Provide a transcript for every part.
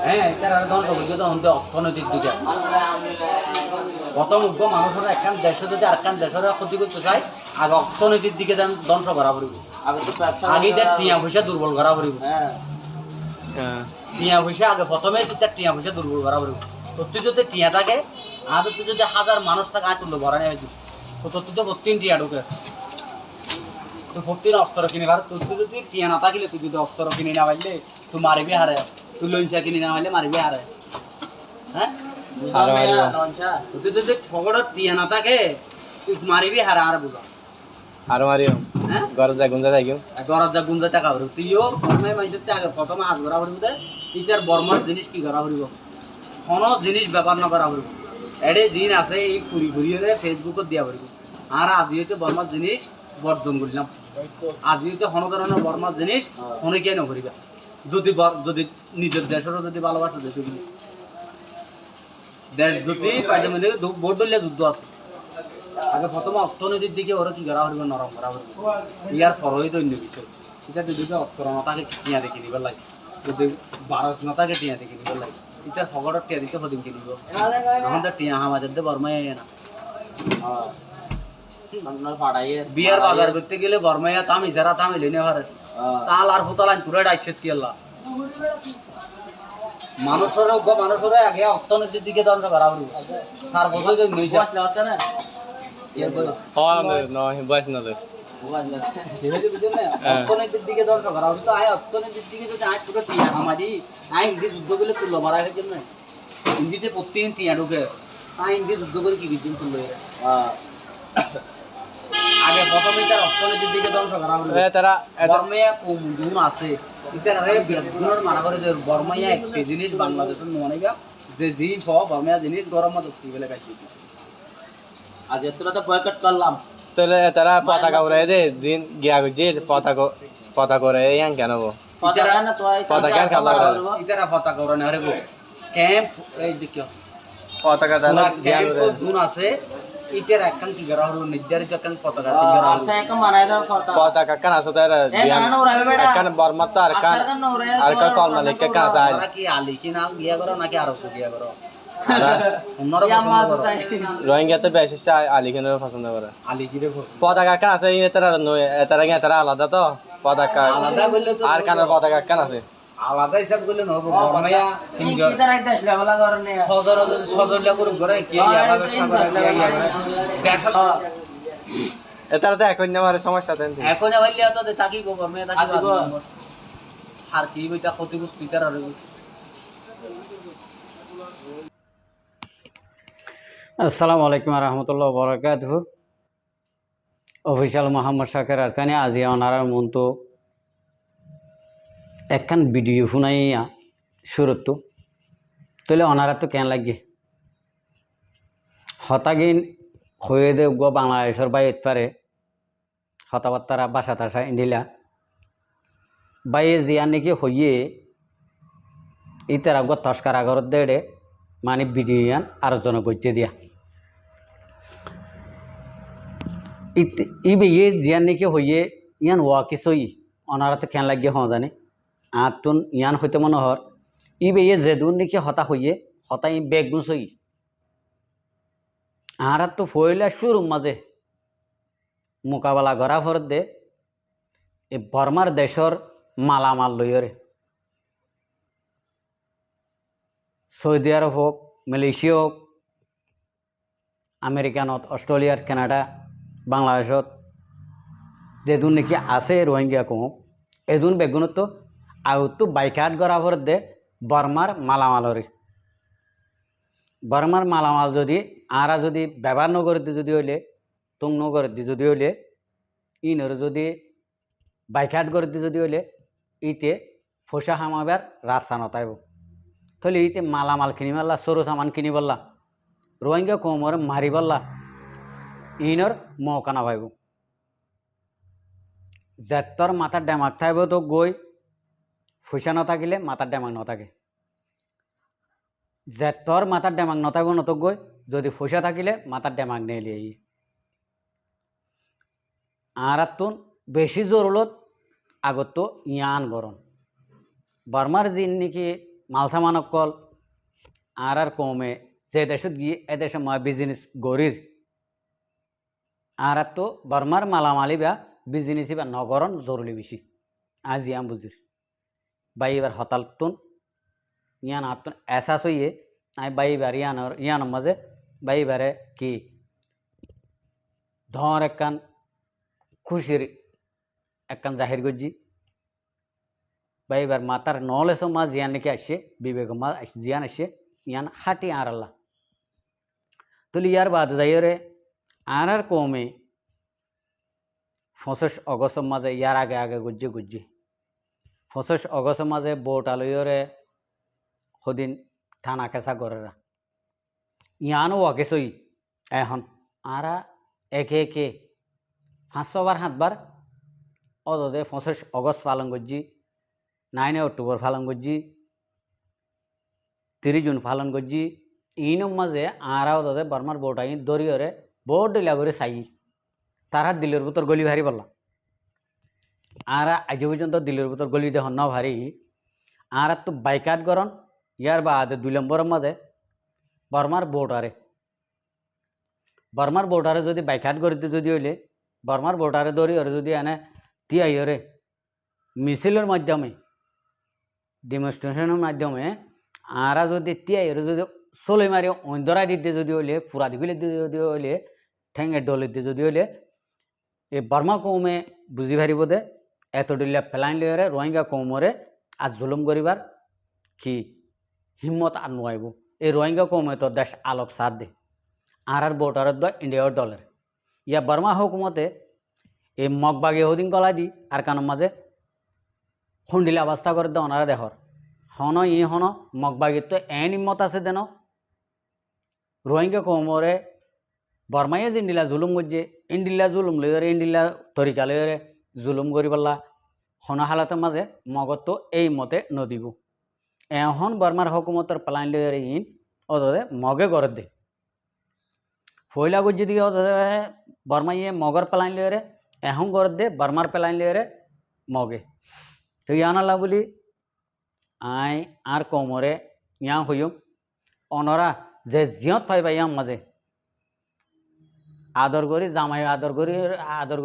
হ্যাঁ এটার আর ধ্বংস করছে তখন তো অর্থনৈতিক দিকে প্রথম উগ্র মানুষের একখান দেশে যদি আরেকখান দেশের ক্ষতি করতে চায় আগে অর্থনৈতিক দিকে ধ্বংস করা পড়িব আগে তার টিয়া পয়সা দুর্বল করা পড়িব টিয়া পয়সা আগে প্রথমে তার টিয়া পয়সা দুর্বল করা পড়িব তো তুই যদি টিয়া থাকে আর তুই যদি 1000 মানুষ থাকে আয় তুললো ভরা নেই তো তুই তো 3 টিয়া ঢুকে তুই 14 অস্ত্র কিনে পার তুই যদি টিয়া না থাকিলে তুই যদি অস্ত্র কিনে না পাইলে তুই মারিবি হারে তুই লঞ্চা কিনে না পাইলে মারিবি হারে হ্যাঁ তুই যদি ফগড় টিয়া না থাকে তুই মারিবি হারে আর বুঝা আর মারিও হ্যাঁ ঘর যা গুঞ্জা থাকি গরজ যা গুঞ্জা টাকা ভরব তুইও বর্মায় মানুষের আগে প্রথমে হাত ধরা পড়িব ইটার বর্মার জিনিস কি করা পড়িব কোনো জিনিস ব্যাপার না করা পড়িব এডে জিন আছে এই ফুরি ফুরি হলে ফেসবুকত দিয়া পড়িব আর আজি হইতে বর্মার জিনিস বর্জন করলাম আজি হইতে কোনো ধরনের বর্মার জিনিস অনেকেই নকরিবা যদি যদি নিজের দেশেরও যদি ভালোবাসা দেশ দেশ যদি পাইতে মানে ভোট দলীয় যুদ্ধ আছে আগে প্রথমে অর্থনৈতিক দিকে ওরা কি করা হইব নরম করা হইব ইয়ার পরই তো অন্য বিষয় এটা যদি অস্ত্র নতাকে টিয়া দেখে নিবার লাগে যদি 12 নতাকে টিয়া দেখে নিবার লাগে এটার ফগড় টিয়া দিতে প্রদিন কিনিব আমাদের টিয়া আমাদের দে বর্মায় না বিয়ার বাজার করতে গেলে বর্মাইয়া তামি যারা তামিলে নে পারে তাল আর হুতালান তুলে ডাইছিস কি আল্লাহ মানুষের আগে অর্থনৈতিক দিকে ধ্বংস করা হইব তারপর তো নইছে আসলে হচ্ছে না অর্থনৈতিক দিকে ধ্বংস করা হইব তো আয় অর্থনৈতিক দিকে যদি আয় পুরো টিয়া আমারই আয় হিন্দি যুদ্ধ করলে তুললো মারা হয়েছে না হিন্দিতে প্রত্যেকদিন টিয়া ঢুকে আয় হিন্দি যুদ্ধ করে কি বিদিন তুললো আগে প্রথমে তার অর্থনৈতিক দিকে ধ্বংস করা হইব তারা বর্মাইয়া কম গুণ আছে ইতারা বেদগুণের মানা করে যে বর্মাইয়া একটা জিনিস বাংলাদেশের ননিবা যে জিনিস বর্মাইয়া জিনিস গরম মতো ফেলে খাইছি আজ এতটা তো বয়কট করলাম তাহলে তারা পতাকা উড়াই দে জিন গিয়া গুজির পতাকা উড়াই ইয়ান কেন বো পতাকা খেলা ইতারা পতাকা উড়ানো আরে বো ক্যাম্প এই দেখো পতাকা দানা ক্যাম্প জুন আছে ইতার একখান কি করা হলো নির্ধারিত একখান পতাকা করা আছে একখান বানাই দাও পতাকা কান আছে তার একখান বর্মাত আর কান কলমা লেখা কান আছে আর কি আলি কি নাম গিয়া করো নাকি আরো গিয়া করো রোহিঙ্গাতে বেশি আলি কেন পছন্দ করে আলি কি দেখো পতাকা কান আছে তারা আলাদা তো পতাকা আলাদা করলে তো আর কানের পতাকা কান আছে আলাদা হিসাব করলে নব বর্মাইয়া তিনজন সদরলা করে ঘরে কে এটার তো এখন আমার সমস্যা দেন এখন হইলে তো তাকি গো বর্মাইয়া তাকি আর কি বইতা ক্ষতিগ্রস্ত ইতার আর আসসালামু আলাইকুম রহমতুল্লাহ বরকাতুহু অফিসিয়াল মোহাম্মদ শাকের আরকানি আজি ওনারার মন্তু একখান ভিডিও শুনাইয়া শুরুতো তাহলে ওনারা তো কেন লাগে হতাগিন হয়ে দে গো বাংলাদেশের বাইরে পারে হতাবার্তারা বাসা তাসা ইন্ডিলা বাইরে জিয়া নাকি হইয়ে ইতারা গো তস্কার আগর দেড়ে মানে ভিডিও ইয়ান আরোজন করছে দিয়া ইবে ইয়ে জিয়ান নাকি হইয়ে ইয়ান ওয়া কিছুই ওনারা তো কেন লাগিয়ে হওয়া জানে আতুন ইয়ান হইতে মনে হর ইবে ইয়ে যেদুন নাকি হতা হইয়ে হতা ই বেগুন সই আর তো ফইলা শুরু মাঝে মোকাবেলা করা ফর দে এই বর্মার দেশর মালামাল লইরে সৌদি আরব হোক মালয়েশিয়া হোক আমেরিকানত অস্ট্রেলিয়াত কানাডা বাংলাদেশত যেদুন নাকি আছে রোহিঙ্গা কম এদুন বেগুনত তো আউতো বাইকাট করা ফর দে বর্মার মালামালরে বর্মার মালামাল যদি আরা যদি ব্যবহার নগরতে যদি হইলে তুং নগরতে যদি হইলে ইনর যদি বাইকাট করতে যদি হইলে ইতে ফসা হামাবার রাস্তা নতাইব তাহলে ইতে মালামাল কিনি পারলা সরু সামান কিনি পারলা রোহিঙ্গা কমর মারি পারলা ইনর মৌকানা পাইব যেতর মাথার ডেমাক থাকব তো গই পয়সা নথাকিলে মাথার ডেমাক নথাকে যেতর মাথার ডেমাক নথাকব নত গই যদি পয়সা থাকিলে মাথার ডেমাক নেলি আর তুন বেশি জরুরত আগত ইয়ান গরম বর্মার জিন নাকি মালসামান অকল আর কমে যে দেশত গিয়ে এদেশে মই বিজনেস গরির আর তো বর্মার মালামালি বা বিজনেস বা নগরণ জরুরি বেশি আজ ইয়াম বুঝির বাই এবার হতালতুন ইয়ান আতুন এসাস হইয়ে আই বাই এবার ইয়ানোর মাঝে বাই এবারে কি ধর একখান খুশির একখান জাহির গজ্জি বাই এবার মাতার নলেজ মা জিয়ান নাকি আসছে বিবেক মা জিয়ান আসছে ইয়ান হাঁটি আর আল্লাহ তুলি ইয়ার বাদ যাইরে আর কমে 25 অগস্ট মাঝে ইয়ার আগে আগে গুজ্জি 25 অগস্ট মাঝে বোট আলইরে সদিন থানা কেঁচা গড়েরা ইয়ানো ওয়াকেছই এখন আরা একে একে 500 বার 7 বার অদে 25 অগস্ট পালন করছি 9 অক্টোবর পালন করছি 30 জুন পালন করছি ইনম মাঝে আরা অদে বর্মার বোট আই দরিয়রে বোট ডিলা করে চাই তারা দিলের ভিতর গলি ভারি বললা আর আজ পর্যন্ত দিলের ভিতর গলি দেখুন না ভারি আর তো বাইকাট গরণ ইয়ার বাদে 2 নম্বরের মাঝে বর্মার বোটারে যদি বাইকাট গড়িতে যদি হইলে বর্মার বোটারে দরিয়রে যদি এনে তিয়াইরে মিছিলের মাধ্যমে ডেমনস্ট্রেশনের মাধ্যমে আরা যদি তিয়াইরে যদি চলে মারি অন্ধরা দিতে যদি হইলে ফুরা দিবিলে যদি হইলে ঠেঙে ডলিতে যদি হইলে এই বর্মা কৌমে বুঝি পারিব দে এত ডিল্লা প্লাইন লিয়ারে রোহিঙ্গা কৌমরে আজ জুলুম করিবার কি হিম্মত আর নোয়াইব এই রোহিঙ্গা কৌমে তো দেশ আলোক সাথ দে আর বোটারের দ ইন্ডিয়ার ডলার ইয়া বর্মা হুকুমতে এই মগবাগে হদিন গলা দি আর কানের মাঝে খুন্ডিলা অবস্থা করে দে ওনারা দেহর হন মগবাগির তো এন হিম্মত আছে দেন রোহিঙ্গা কৌমরে বর্মাইয়ে ইন্ডিলা জুলুম করছে ইন্ডিলা জুলুম লইরে ইন্ডিলা তরিকা লইরে জুলুম করি পাল্লা হন হালাতের মাঝে মগত তো এই মতে নদীব এখন বর্মার হুকুমতর প্লাইন লইরে ইন ওদে মগে গড়ে দে ফয়লা গুজি দিকে ওদে বর্মাইয়ে মগর প্লাইন লইরে এখন গড়ে দে বর্মার প্লাইন লইরে মগে তো ইয়ানালা বলি আই আর কৌমরে ইয়া হইম অনরা যে জিয়ত পাইবা ইয়াম মাঝে আদর করি জামাই আদর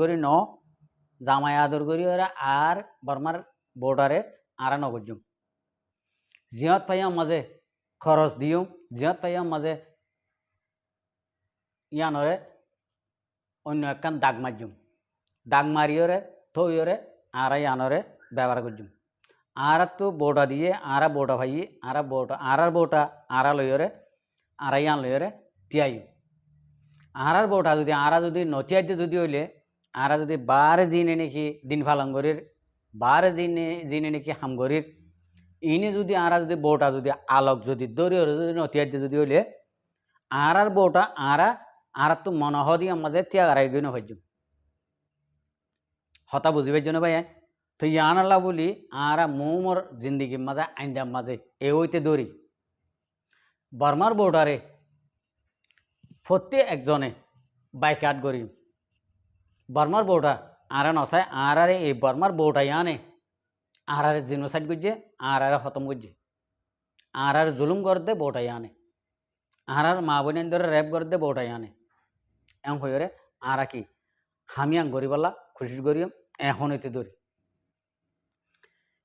করি ন জামাই আদর করি ওরা আর বর্মার বোর্ডারে আরা নগজুম জিয়ত পাইয়াম মাঝে খরচ দিও জিয়ত পাইয়াম মাঝে ইয়ানরে অন্য একখান দাগ মারজুম দাগ মারিওরে থইরে আরা ইয়ানরে ব্যবহার করজুম আর তো বোটা দিয়ে আরা বোটা ভাই আরার বোটা আরা লইরে আরা ইয়ান লইরে টিয়াই আরার বোটা যদি আরা যদি নচিয়াইতে যদি হইলে আরা যদি বারে জিনে নাকি দিন ফালাঙ্গরির বারে জিনে নাকি হামগরির ইনে যদি আরা যদি বোটা যদি আলোক যদি দরিয়র যদি নচিয়াইতে যদি হইলে আরার বোটা আরা তো মনহ দিয়ে আমাদের ত্যাগ আড়াই গই নজুম হতা বুঝিবার জন্য ভাই তো ইয়ানাল্লা বলি আরা মোর জিন্দিগির মাঝে আইন্দার মাঝে এ হইতে দৌড়ি বর্মার বোর্ডারে প্রত্যেক একজনে বাইকাট করি বর্মার বোর্ডা আরা নসায় আরে এই বর্মার বোর্ডাই আনে আরে জিনোসাইড করছে আরে খতম করছে আরে জুলুম করতে বোটাই আনে আর মা বোনের ধরে রেপ করতে বোটাই আনে এম হয়ে আরা কি হামিয়াং গরিবাল্লা খুশি করিম এখন হইতে দৌড়ি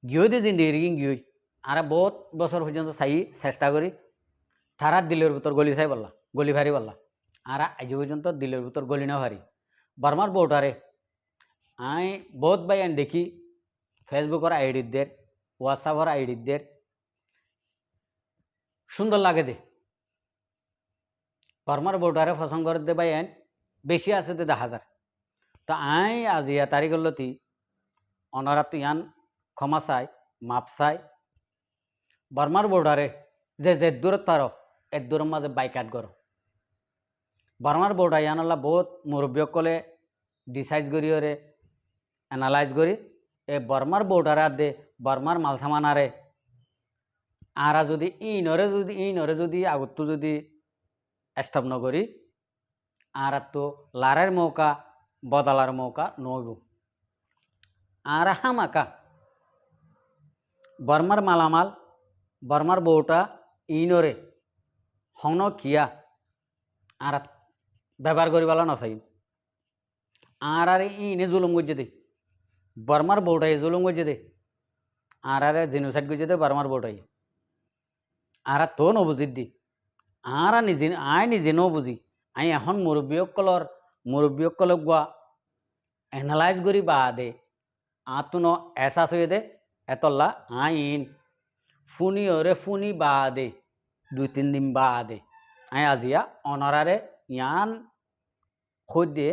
গিয়ে জিন্দিগি গিয়ে আর বহুত বছর পর্যন্ত চাই চেষ্টা করি তারা দিলের ভিতর গলি চাই বললা গলি ভারি বললা আর আজ পর্যন্ত দিলের ভিতর গলি না ভারি বর্মার বোটারে আই বহুত বাই আন দেখি ফেসবুকের আইডিদের হোয়াটসঅ্যাপের আইডিদের সুন্দর লাগে দে বর্মার বোটারে পছন্দ করে দে বাই আন বেশি আছে দে 10,000 তো আই আজ ইয়া তারিখ লতি অনারা তো ইয়ান ক্ষমা চাই মাপ চাই বর্মার বোর্ডারে যে দূরত পারো এর দূরের মাঝে বাইকাট করো বর্মার বোর্ডা ইয়ানলা বহুত মুরব্বীসকলে ডিসাইড করি ওরে এনালাইজ করি এই বর্মার বোর্ডারে দে বর্মার মালসামানারে আরা যদি ইনরে যদি আগতো যদি স্টপ নকরি আর তো লারের মৌকা বদলার মৌকা নইব আর হামাকা বর্মার মালামাল বর্মার বউটা ইনরে হন কিয়া আর ব্যবহার করি বলা নসাই আর ইনে জুলুম করছে দে বর্মার বউটাই জুলুম করছে দে আর জেনোসাইড করছে দে বর্মার বউটাই আর তো নবুজির দি আর নিজে আই নিজে নবুজি আই এখন মুরব্বীসকলক গোয়া এনালাইজ করি বা দে আতুন এসাস হয়ে দে এতল্লা আইন ফুনি ওরে ফুনি বা দে 2-3 দিন বা দে আই আজিয়া অনারারে ইয়ান খোঁজ দিয়ে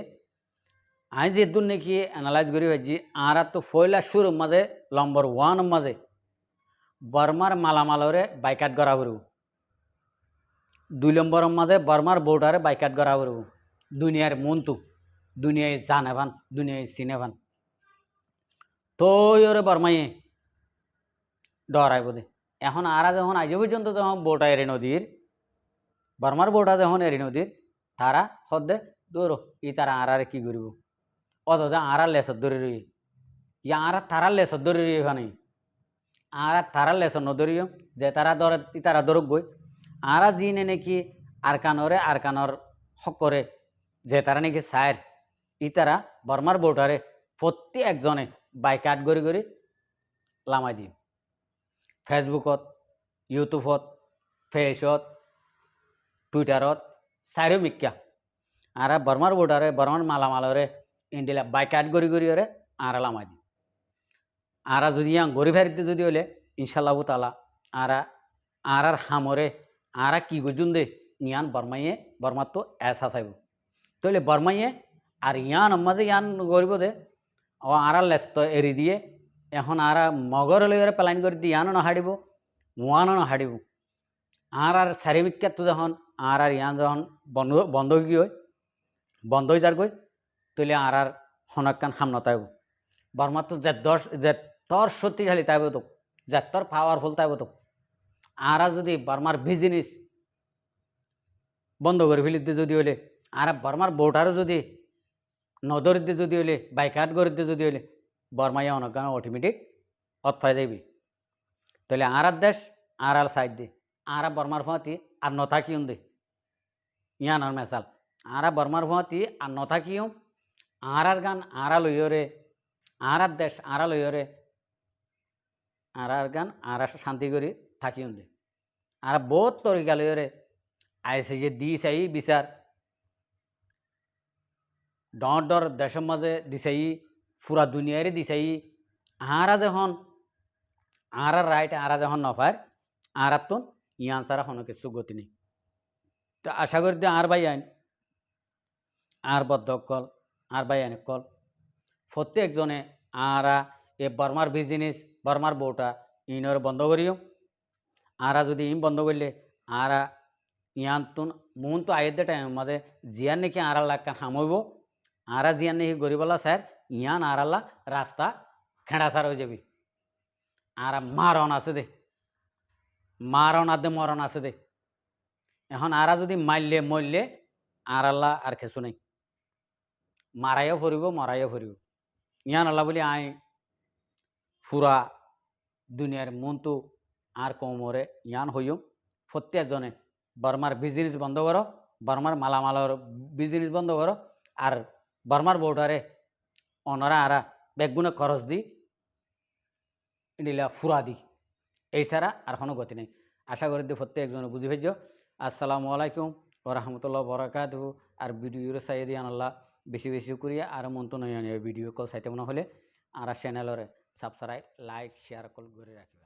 আই যে দূর নাকি এনালাইজ করি ভাজি আর তো ফয়লা শুরু মাঝে নম্বর 1 মাঝে বর্মার মালামালরে বাইকাট করা করব 2 নম্বরের মাঝে বর্মার বোর্ডারে বাইকাট করা করব দুনিয়ার মন্তু দুনিয়ায় জানেভান দুনিয়ায় চিনেভান তো ওরে বর্মাইয়ে ডরাইব দে এখন আর যখন আজ পর্যন্ত যখন বোটা এরি নদীর বর্মার বোটা যখন এরি নদীর তারা সদে দৌড় ই তারা আর কি করব অথচ আর লেসর ধরে রই আর তারা লেসর ধরে রই এখানে আর তারা লেসর নধরিও যে তারা ধরে ই তারা ধরক গই আর জিনে নাকি আর কানর হক করে যে তারা নাকি সায়ের ই তারা বর্মার বোটারে প্রতি একজনে বাইকাট গড়ি গড়ি লামাই দিই ফেসবুকত ইউটিউবত ফেসত টুইটারত চাইরো মিক্কা আর বর্মার বোর্ডারে বর্মার মালামালরে ইন্ডিলা বাইকাট গড়ি গড়ি ওরে আর লামাই দিই আর যদি গড়ি ফেরিতে যদি হলে ইনশাল্লাহ তালা আর হামরে আর কি গজুন দে ইয়ান বর্মার তো এসা চাইব তাহলে বর্মাইয়ে আর ইয়ান মাঝে ইয়ান গরিব দে ও আর লেস্ত এরি দিয়ে এখন আর মগর লইরে প্লাইন করে দিয়ে ইয়ানো হাড়িব মুয়ানো হাড়িব আর চারিমিক্কা তো যখন আর ইয়ান যখন বন্ধ হয়ে বন্ধ হয়ে যার গই তাহলে আর হনকান হামনা তাইব বর্মার তো যেতর শক্তিশালী তাইব তো যেতর পাওয়ারফুল তাইব তো আর যদি বর্মার বিজনেস বন্ধ করে ফেলিতে যদি হলে আর বর্মার বোটারও যদি নদরিতে যদি হলে বাইকাট গড়িতে যদি হলে বর্মাইয়া অনগান অটোমেটিক অতফাই যাবি তাহলে আর দেশ আর সাইড দে আর বর্মার ফাঁতি আর নথাকিউম দে ইয়ানোর মেসাল আর বর্মার ফাঁতি আর নথাকিউম আর গান আর লইরে আর দেশ আর লইরে আর গান আর শান্তি করি থাকিউম দে আর বহুত তরিকা লইরে আইসে যে দিছাই বিচার ডর দেশের মাঝে দিছাই পুরা দুনিয়ারে দিছাই আর যখন আর রাইট আর যখন নফার আর তো ইয়ান সারা কোনো কিছু গতি নেই তো আশা করি যে আর ভাই আইন আর বদ্ধকল আর ভাই আইন কল প্রত্যেকজনে আর এ বর্মার বিজনেস বর্মার বউটা ইনর বন্ধ করিও আর যদি ইম বন্ধ করলে আর ইয়ান তুন মন তো আয়ের টাইম মাঝে জিয়ান নাকি আর লাগান হামইব আর জিয়ান নাকি গরিবলা স্যার ইয়ান আর রাস্তা খেড়া সার হয়ে যাবি আর মারণ আছে দে মারণ আদে মরণ আছে দে এখন আর যদি মারলে মরলে আর আল্লাহ আর কিছু নেই মারাইও ফুরিব মরাইও ফুরিব ইয়ান আল্লাহ বলি আই ফুরা দুনিয়ার মন্তু আর কমরে ইয়ান হইম প্রত্যেকজনে বর্মার বিজনেস বন্ধ করো বর্মার মালামালর বিজনেস বন্ধ করো আর বর্মার বউটারে অনরা আরা বেগুনে খরচ দি ইডিলা ফুরা দি এই ছাড়া আর কোনো গতি নেই আশা করি দিয়ে প্রত্যেকজনে বুঝি ফেজ আসসালামু আলাইকুম ও রহমতুল্লাহ বরাকাতুহু আর ভিডিওর চাই দিয়ে আল্লাহ বেশি বেশি করিয়া আর মন তো নয় ভিডিও কল চাইতে মনে হলে আর চ্যানেলরে সাবস্ক্রাইব লাইক শেয়ার কল করে রাখবে।